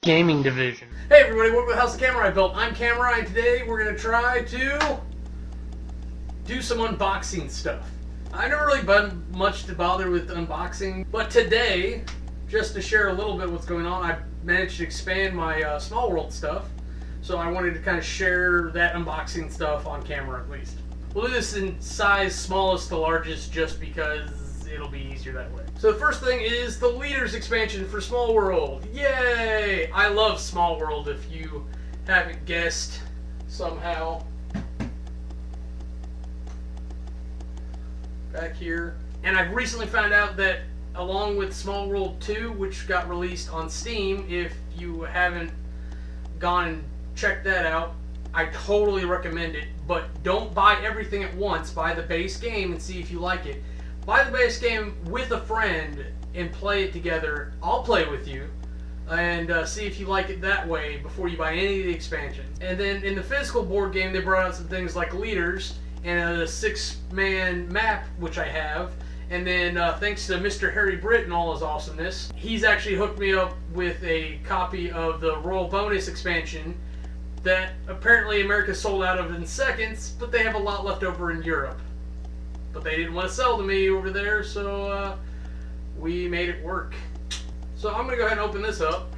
gaming division. Hey everybody, welcome to the House of Camera I built. I'm Camera, and today we're going to try to do some unboxing stuff. I've never really been much to bother with unboxing, but today, just to share a little bit what's going on, I managed to expand my Smallworld stuff, so I wanted to kind of share that unboxing stuff on camera at least. We'll do this in size smallest to largest just because it'll be easier that way. So the first thing is the Leaders expansion for Smallworld. Yay! I love Smallworld if you haven't guessed somehow. Back here. And I've recently found out that along with Smallworld 2, which got released on Steam, if you haven't gone and checked that out, I totally recommend it. But don't buy everything at once. Buy the base game and see if you like it. Buy the base game with a friend and play it together. I'll play with you and see if you like it that way before you buy any of the expansions. And then in the physical board game, they brought out some things like Leaders and a 6-man map, which I have. And then thanks to Mr. Harry Britt and all his awesomeness, he's actually hooked me up with a copy of the Royal Bonus expansion that apparently America sold out of in seconds, but they have a lot left over in Europe. But they didn't want to sell to me over there, so we made it work. So I'm going to go ahead and open this up.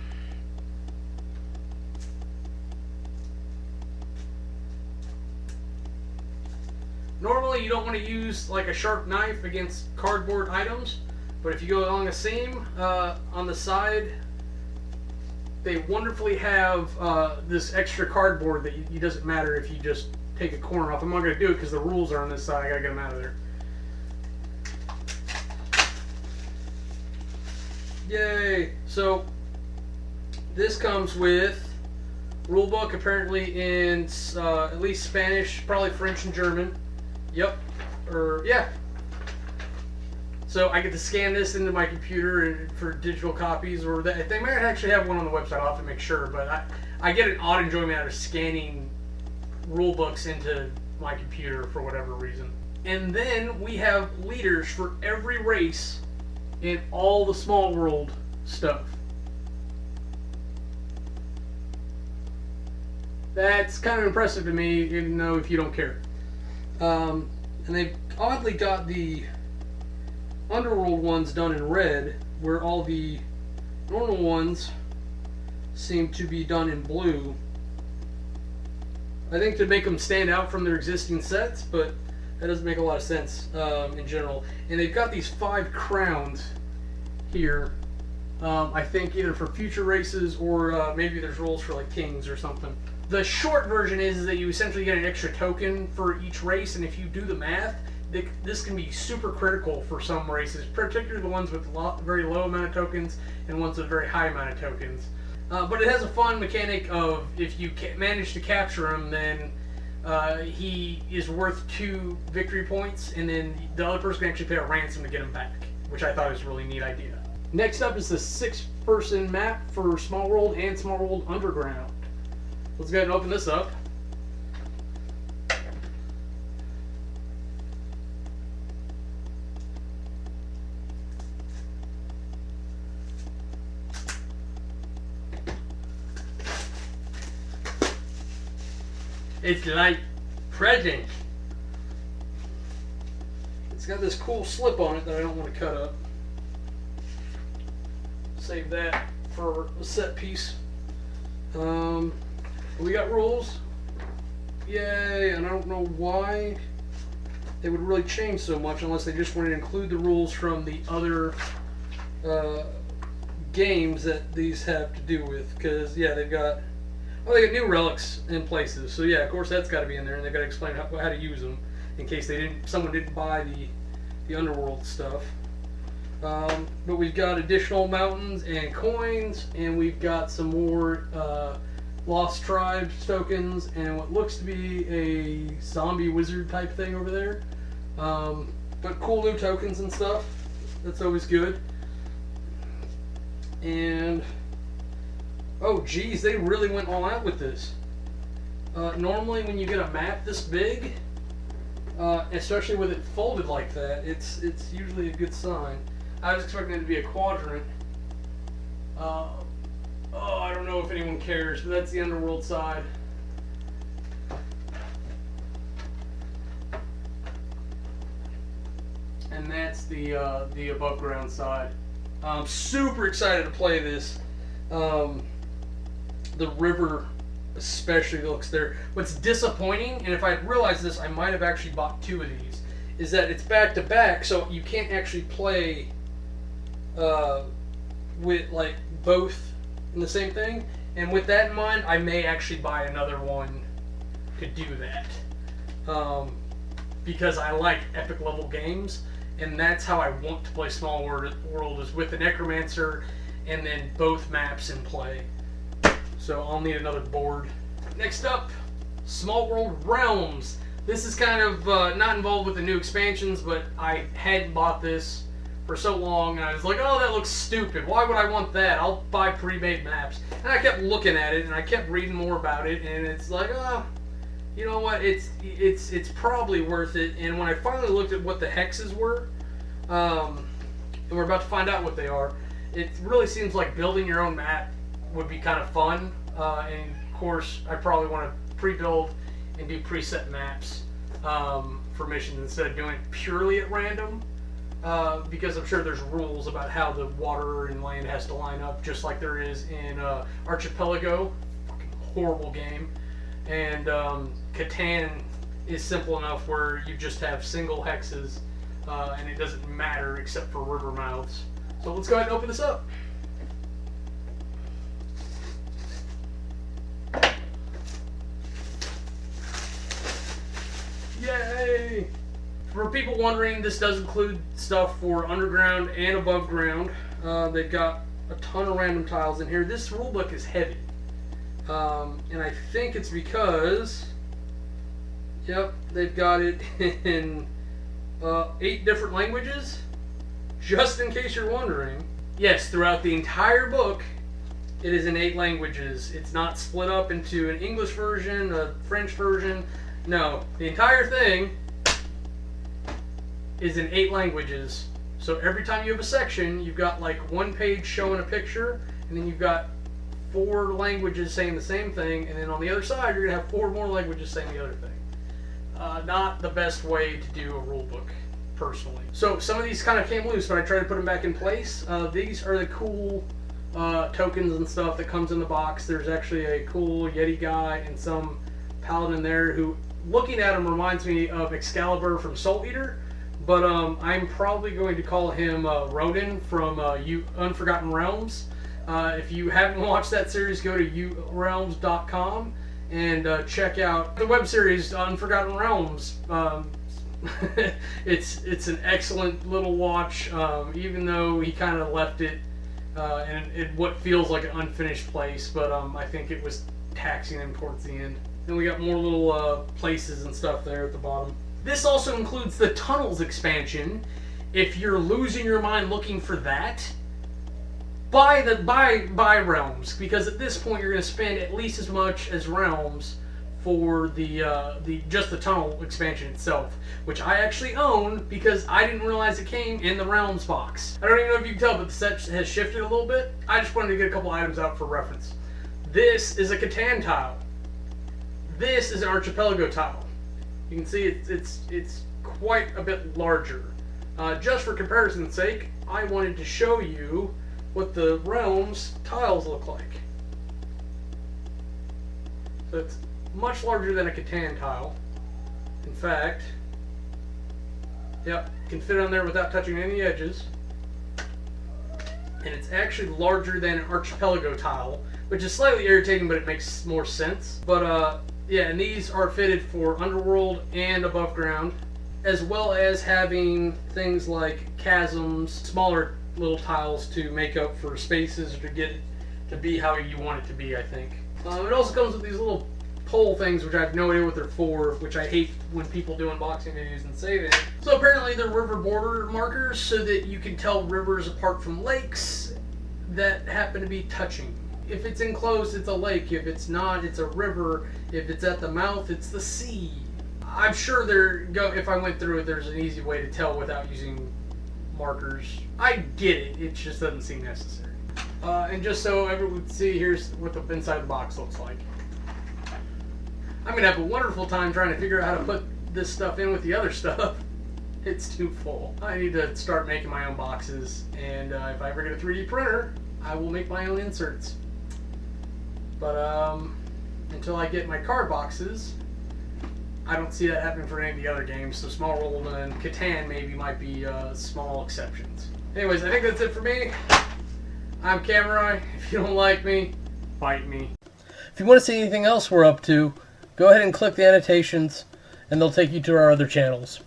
Normally you don't want to use like a sharp knife against cardboard items, but if you go along a seam on the side, they wonderfully have this extra cardboard that it doesn't matter if you just take a corner off. I'm not going to do it because the rules are on this side. I got to get them out of there. Yay! So this comes with rulebook, apparently in at least Spanish, probably French and German. Yep. Yeah. So I get to scan this into my computer for digital copies, or they might actually have one on the website. I'll have to make sure, but I get an odd enjoyment out of scanning rulebooks into my computer for whatever reason. And then we have leaders for every race in all the Smallworld stuff. That's kind of impressive to me, even though if you don't care. And they've oddly got the Underworld ones done in red, where all the normal ones seem to be done in blue. I think to make them stand out from their existing sets, but that doesn't make a lot of sense in general. And they've got these 5 crowns here. I think either for future races or maybe there's rules for like kings or something. The short version is that you essentially get an extra token for each race, and if you do the math, this can be super critical for some races, particularly the ones with very low amount of tokens and ones with very high amount of tokens. But it has a fun mechanic of if you manage to capture him, then he is worth 2 victory points, and then the other person can actually pay a ransom to get him back, which I thought was a really neat idea. Next up is the 6-person map for Smallworld and Smallworld Underground. Let's go ahead and open this up. It's like present. It's got this cool slip on it that I don't want to cut up. Save that for a set piece. We got rules. Yay! And I don't know why they would really change so much unless they just wanted to include the rules from the other games that these have to do with. Because yeah, they got new relics in places. So yeah, of course that's got to be in there, and they've got to explain how to use them in case someone didn't buy the Underworld stuff. But we've got additional mountains and coins, and we've got some more Lost Tribes tokens, and what looks to be a zombie wizard type thing over there. But cool new tokens and stuff. That's always good. And oh geez, they really went all out with this. Normally when you get a map this big, especially with it folded like that, it's usually a good sign. I was expecting it to be a quadrant. I don't know know if anyone cares, but that's the underworld side. And that's the above ground side. I'm super excited to play this. The river especially looks there. What's disappointing, and if I had realized this, I might have actually bought 2 of these, is that it's back to back, so you can't actually play with like both in the same thing. And with that in mind, I may actually buy another one to do that, because I like epic level games, and that's how I want to play Smallworld, is with the Necromancer and then both maps in play. So I'll need another board. Next up, Smallworld Realms. This is kind of not involved with the new expansions, but I hadn't bought this for so long, and I was like, oh, that looks stupid. Why would I want that? I'll buy pre-made maps. And I kept looking at it, and I kept reading more about it, and it's like, oh, you know what? It's probably worth it. And when I finally looked at what the hexes were, and we're about to find out what they are, it really seems like building your own map would be kind of fun. And of course, I probably want to pre-build and do preset maps for missions instead of doing it purely at random, because I'm sure there's rules about how the water and land has to line up, just like there is in Archipelago, fucking horrible game, and Catan is simple enough where you just have single hexes, and it doesn't matter except for river mouths. So let's go ahead and open this up. Yay! For people wondering, this does include stuff for underground and above ground. They've got a ton of random tiles in here. This rulebook is heavy. And I think it's because, yep, they've got it in 8 different languages. Just in case you're wondering. Yes, throughout the entire book, it is in 8 languages. It's not split up into an English version, a French version. No, the entire thing is in 8 languages. So every time you have a section, you've got like 1 page showing a picture, and then you've got 4 languages saying the same thing, and then on the other side, you're going to have 4 more languages saying the other thing. Not the best way to do a rule book, personally. So some of these kind of came loose, but I tried to put them back in place. These are the cool tokens and stuff that comes in the box. There's actually a cool Yeti guy and some paladin there who, looking at him, reminds me of Excalibur from Soul Eater, but I'm probably going to call him Ronan from Unforgotten Realms. If you haven't watched that series, go to urealms.com and check out the web series Unforgotten Realms. It's an excellent little watch, even though he kind of left it in what feels like an unfinished place, but I think it was taxing him towards the end. Then we got more little places and stuff there at the bottom. This also includes the Tunnels expansion. If you're losing your mind looking for that, buy Realms, because at this point you're going to spend at least as much as Realms for just the Tunnel expansion itself, which I actually own because I didn't realize it came in the Realms box. I don't even know if you can tell, but the set has shifted a little bit. I just wanted to get a couple items out for reference. This is a Catan tile. This is an Archipelago tile. You can see it's quite a bit larger. Just for comparison's sake, I wanted to show you what the Realms tiles look like. So it's much larger than a Catan tile. In fact, yep, can fit on there without touching any edges. And it's actually larger than an Archipelago tile, which is slightly irritating, but it makes more sense. But yeah, and these are fitted for underworld and above ground, as well as having things like chasms, smaller little tiles to make up for spaces to get it to be how you want it to be, I think. It also comes with these little pole things, which I have no idea what they're for, which I hate when people do unboxing videos and say that. So apparently they're river border markers so that you can tell rivers apart from lakes that happen to be touching. If it's enclosed, it's a lake. If it's not, it's a river. If it's at the mouth, it's the sea. I'm sure if I went through it, there's an easy way to tell without using markers. I get it. It just doesn't seem necessary. And just so everyone can see, here's what the inside of the box looks like. I'm going to have a wonderful time trying to figure out how to put this stuff in with the other stuff. It's too full. I need to start making my own boxes, and if I ever get a 3D printer, I will make my own inserts. But until I get my card boxes, I don't see that happening for any of the other games, so Smallworld and Catan maybe might be small exceptions. Anyways, I think that's it for me. I'm Cameron. If you don't like me, bite me. If you want to see anything else we're up to, go ahead and click the annotations, and they'll take you to our other channels.